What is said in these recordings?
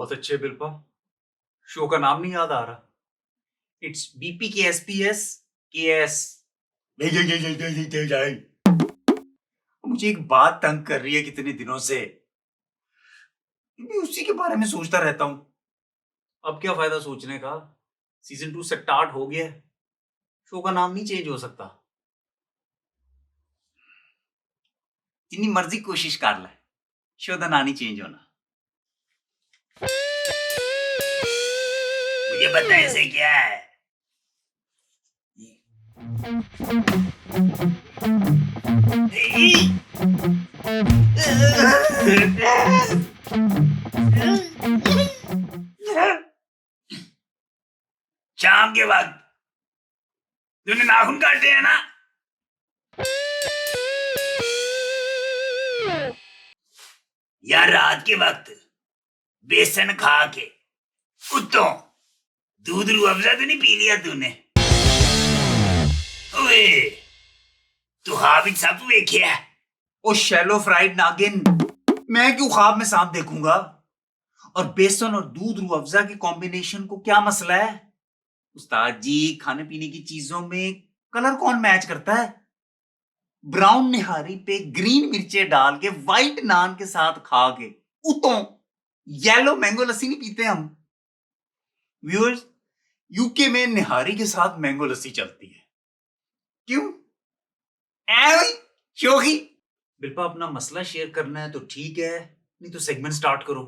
बहुत अच्छे बिल्पा। शो का नाम नहीं याद आ रहा। इट्स बीपी के एसपीएस के एस। मुझे एक बात तंग कर रही है कितने दिनों से, मैं उसी के बारे में सोचता रहता हूं। अब क्या फायदा सोचने का, सीजन 2 स्टार्ट हो गया है। शो का नाम नहीं चेंज हो सकता। जितनी मर्जी कोशिश कर ले, शो का नाम नहीं चेंज होना। मुझे पता है ऐसे क्या है। शाम के वक्त तूने नाखून काटे हैं ना? या रात के वक्त बेसन खा के उत्तों दूध रूह अफ़ज़ा तो नहीं पी लिया तूने? ओए तू ख्वाब विच सब वेख्या है? ओ शैलो फ्राइड नागिन, मैं क्यों ख्वाब में सांप देखूंगा? और बेसन और दूध रूह अफ़ज़ा के कॉम्बिनेशन को क्या मसला है? उस्ताद जी, खाने पीने की चीजों में कलर कौन मैच करता है? ब्राउन निहारी पे ग्रीन मिर्चे डाल के व्हाइट नान के साथ खा के उतों येलो मैंगो लस्सी नहीं पीते हम? व्यूअर्स, यूके में निहारी के साथ मैंगो लस्सी चलती है। क्यों? शोखी। बिल्पा, अपना मसला शेयर करना है तो ठीक है, नहीं तो सेगमेंट स्टार्ट करो।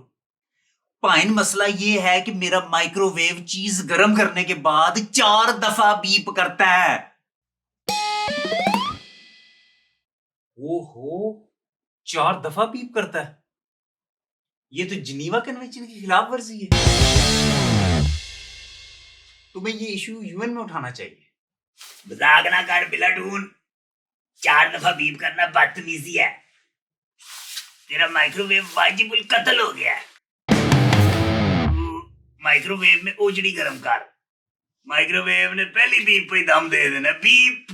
पाइन मसला ये है कि मेरा माइक्रोवेव चीज गर्म करने के बाद 4 दफा बीप करता है। ओहो, 4 दफा बीप करता है? ये तो जिनीवा कन्वेंशन की खिलाफ वर्जी है। तुम्हें ये इशू यूएन में उठाना चाहिए। मजाक ना कर बिलाडून, 4 दफा बीप करना बदतमीजी है। तेरा माइक्रोवेव वाजिबुल कत्ल हो गया है। माइक्रोवेव में ओजड़ी गर्म कर। माइक्रोवेव ने पहली बीप पे दम दे देना। बीप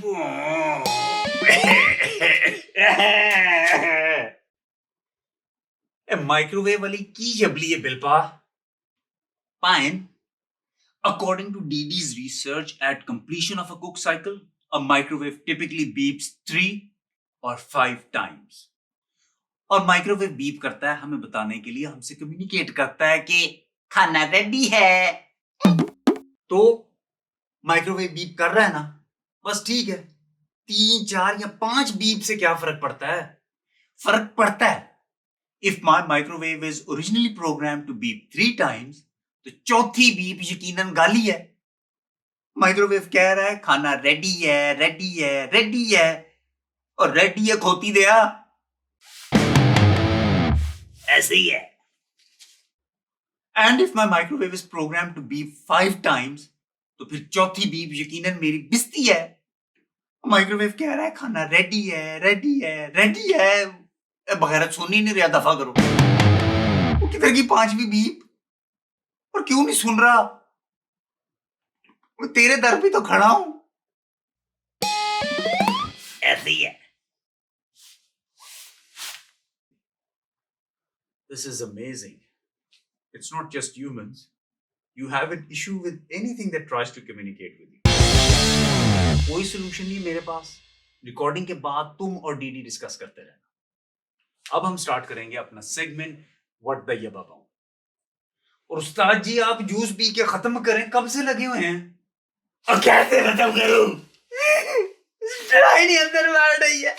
माइक्रोवेव वाली की जबली है बिल्पा। Fine. According to DD's research, at completion of a cook cycle, a microwave typically beeps 3 or 5 times. और माइक्रोवेव बीप करता है हमें बताने के लिए, हमसे कम्युनिकेट करता है कि खाना रेडी है। तो माइक्रोवेव बीप कर रहा है ना, बस ठीक है। 3, 4 या 5 बीप से क्या फर्क पड़ता है? फर्क पड़ता है। If my microwave is originally programmed to beep 3 times, तो चौथी बीप यकीनन गाली है। माइक्रोवेव कह रहा है खाना रेडी है, रेडी है, रेडी है, और रेडी है खोती दिया। ऐसे ही है। And if my microwave is programmed to beep 5 times, तो फिर चौथी बीप यकीनन मेरी बिस्ती है। माइक्रोवेव कह रहा है खाना रेडी है, रेडी है, रेडी है। बगैर सुन ही नहीं रहा, दफा करो। वो किधर की 5वीं बीप? और क्यों नहीं सुन रहा? मैं तेरे दर पे तो खड़ा हूं। ऐसे ही है। This is amazing. It's not just humans. You have an issue with anything that tries to communicate with you. कोई solution नहीं मेरे पास। रिकॉर्डिंग के बाद तुम और डीडी डिस्कस करते रहना। अब हम स्टार्ट करेंगे अपना सेगमेंट व्हाट द यबाबा। और उस्ताद जी, आप जूस पी के खत्म करें, कब से लगे हुए हैं? और कैसे खत्म करूं? नहीं अंदर मार रही है।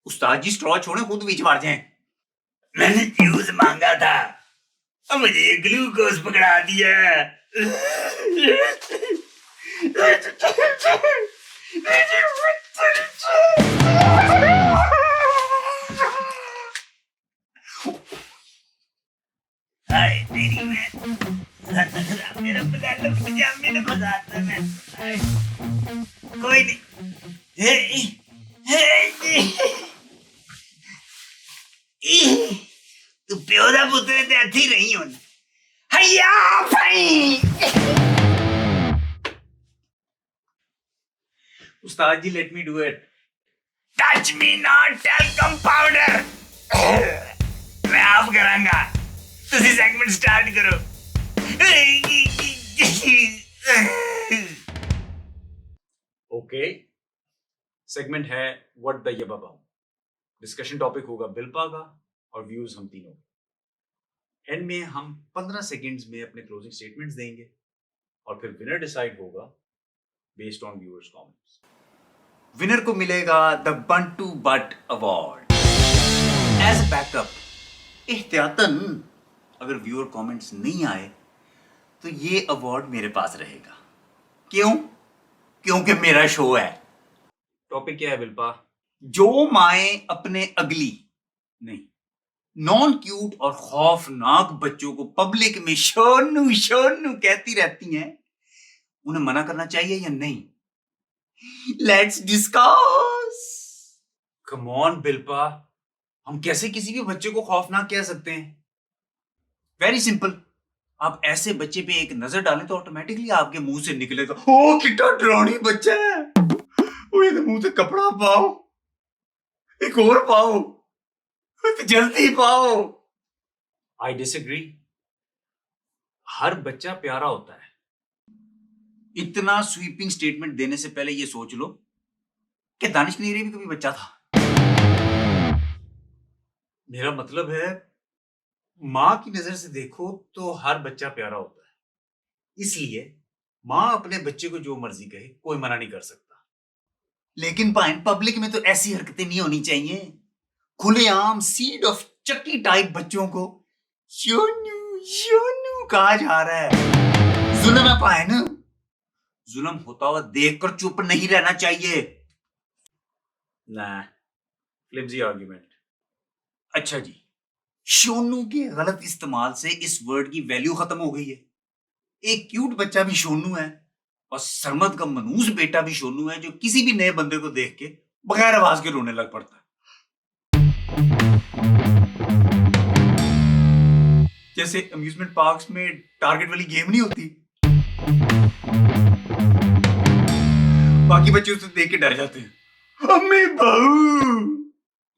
उस्ताद जी, स्ट्रॉ छोड़े, खुद बीच मार जाएं। मैंने जूस मांगा था, अब मुझे ग्लूकोज पकड़ा दिया। हाय तेरी मैं मेरा पजामा पजामे ने फंसाता मैं। कोई नहीं। तू प्यो दा पुत्र ते हथी रही हुन। हैया भाई। उस्ताद जी, let me do it. Touch me not, talcum powder. मैं आप करांगा, तुसी सेगमेंट स्टार्ट करो। ओके, सेगमेंट है व्हाट द यबा बाऊ। डिस्कशन टॉपिक होगा बिल्पा का और व्यूज हम तीनों। एंड में हम 15 सेकंड्स में अपने क्लोजिंग स्टेटमेंट्स देंगे और फिर विनर डिसाइड होगा based on viewers comments. Winner को मिलेगा द बंटू बट अवार्ड एज बैकअप। एहतियातन अगर व्यूअर कमेंट्स नहीं आए तो ये अवार्ड मेरे पास रहेगा। क्यों? क्योंकि मेरा शो है। टॉपिक क्या है बिल्पा? जो माएं अपने अगली नहीं, नॉन क्यूट और खौफनाक बच्चों को पब्लिक में शोनू शोनू कहती रहती हैं, उन्हें मना करना चाहिए या नहीं? Let's discuss. कम ऑन बिल्पा, हम कैसे किसी भी बच्चे को खौफनाक कह सकते हैं? वेरी सिंपल, आप ऐसे बच्चे पे एक नजर डालें तो ऑटोमेटिकली आपके मुंह से निकलेगा, ओ कितना डरावनी बच्चा है, वो ये मुंह से कपड़ा पाओ, एक और पाओ, जल्दी पाओ। I disagree. हर बच्चा प्यारा होता है। इतना स्वीपिंग स्टेटमेंट देने से पहले ये सोच लो कि दानिश नीरी भी कभी बच्चा था। मेरा मतलब है, मां की नजर से देखो तो हर बच्चा प्यारा होता है, इसलिए मां अपने बच्चे को जो मर्जी कहे कोई मना नहीं कर सकता। लेकिन भाई पब्लिक में तो ऐसी हरकतें नहीं होनी चाहिए। खुलेआम सीड ऑफ चक्की टाइप बच्चों को शोनू शोनू कहा जा रहा है। जुल्म है पाए ना, जुल्म होता हुआ देखकर चुप नहीं रहना चाहिए ना। फ्लिप्सी आर्ग्यूमेंट। अच्छा जी, शोनू के गलत इस्तेमाल से इस वर्ड की वैल्यू खत्म हो गई है। एक क्यूट बच्चा भी शोनू है और सरमद का मनूस बेटा भी शोनू है, जो किसी भी नए बंदे को देख के बगैर आवाज के रोने लग पड़ता है। जैसे अम्यूजमेंट पार्क्स में टारगेट वाली गेम नहीं होती, बाकी बच्चे उसे देख के डर जाते हैं, अम्मी बहू।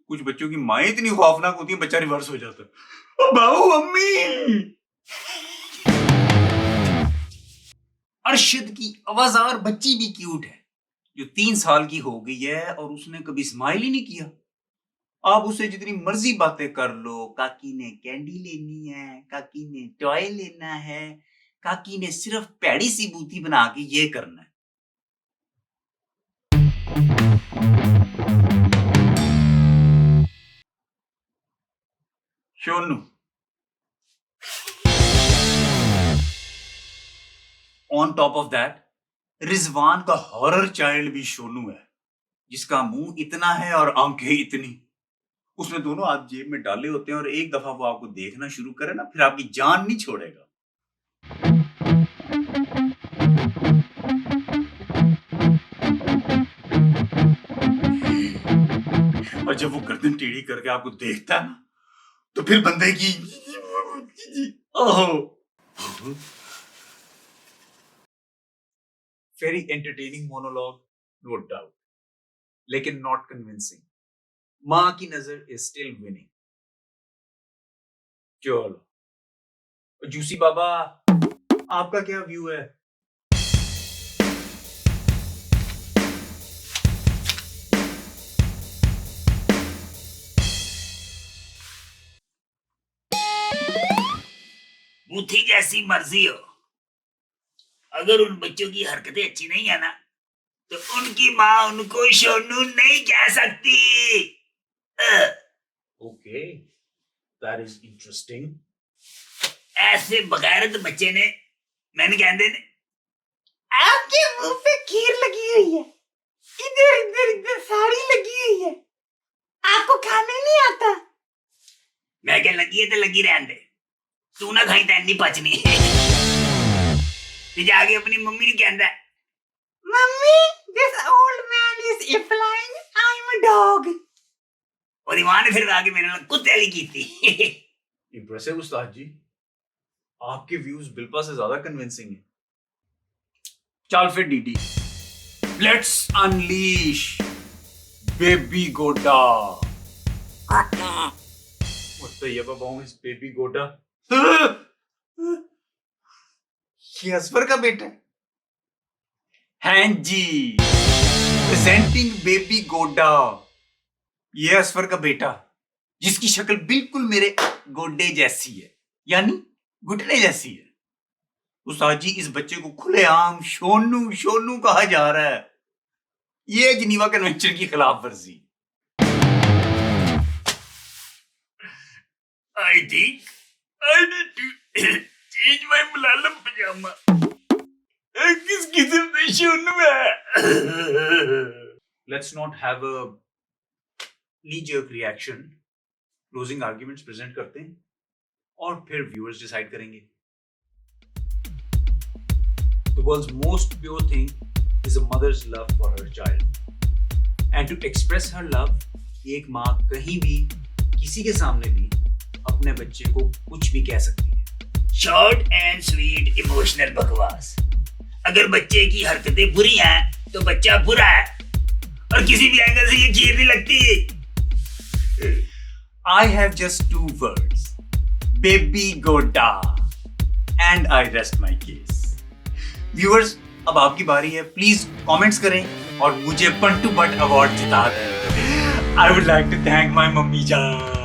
कुछ बच्चों की माएं इतनी खौफनाक होती है, बच्चा रिवर्स हो जाता है, बहू अम्मी। अरशद की आवाजार बच्ची भी क्यूट है, जो 3 साल की हो गई है और उसने कभी स्माइल ही नहीं किया। आप उसे जितनी मर्जी बातें कर लो, काकी ने कैंडी लेनी है, काकी ने टॉय लेना है, काकी ने सिर्फ पैड़ी सी बूथी बना के ये करना है। Shonu. On top of that, Rizwan का हॉरर चाइल्ड भी शोनू है, जिसका मुंह इतना है और आंखें इतनी। उसमें दोनों हाथ जेब में डाले होते हैं और एक दफा वो आपको देखना शुरू करे ना, फिर आपकी जान नहीं छोड़ेगा। और जब वो गर्दन टेढ़ी करके आपको देखता है ना, तो फिर बंदे की ओहो, very entertaining monologue, no doubt, लेकिन नॉट कन्विंसिंग। मां की नजर इज स्टिल विनिंग। चलो जूसी बाबा, आपका क्या व्यू है? बूथी जैसी मर्जी हो, अगर उन बच्चों की हरकतें अच्छी नहीं है ना, तो उनकी मां उनको शोनू नहीं कह सकती। Okay, that is interesting. ऐसे बगैरत बच्चे ने मैंने कहते ने, आपके मुंह पे खीर लगी हुई है, इधर इधर इधर साड़ी लगी हुई है, आपको खाने नहीं आता। मैं क्या, लगी है तो लगी रहने दे, तू ना खाई तो नहीं पचनी। फिर जाके अपनी मम्मी ने कहता, mummy this old man is implying I am a dog. और मां ने फिर आगे मेरे ਨਾਲ कुत्ते वाली की थी। इंप्रेसिव उस्ताद जी, आपके व्यूज बिल्पा से ज्यादा कन्विंसिंग है। चल फिर डीडी, लेट्स अनलीश बेबी गोडा। What the yababong is baby Goda? ये असफर का बेटा है। हाँ जी, प्रेजेंटिंग बेबी गोडा। ये असफर का बेटा, जिसकी शक्ल बिल्कुल मेरे गोडे जैसी है, यानी घुटने जैसी है। उस्ताद जी, इस बच्चे को खुलेआम शोनू शोनू कहा जा रहा है। ये जिनीवा कन्वेंशन की खिलाफ वर्जी। I think I need to change my Malayalam pajama. किस किस्म से शोनू है? Let's not have a knee-jerk reaction. Closing arguments present करते हैं और फिर viewers decide करेंगे. The world's most pure thing is a mother's love for her child. And to express her love, एक माँ कहीं भी किसी के सामने भी अपने बच्चे को कुछ भी कह सकती है। शॉर्ट एंड स्वीट इमोशनल बकवास। अगर बच्चे की हरकतें बुरी हैं तो बच्चा बुरा है और किसी भी एंगल से ये खीर नहीं लगती। I have just 2 words, baby Goda, and I rest my case. Viewers, अब आपकी बारी है, प्लीज कमेंट्स करें और मुझे पंटू बट अवार्ड जिता दें। I would like to thank my mummy जान।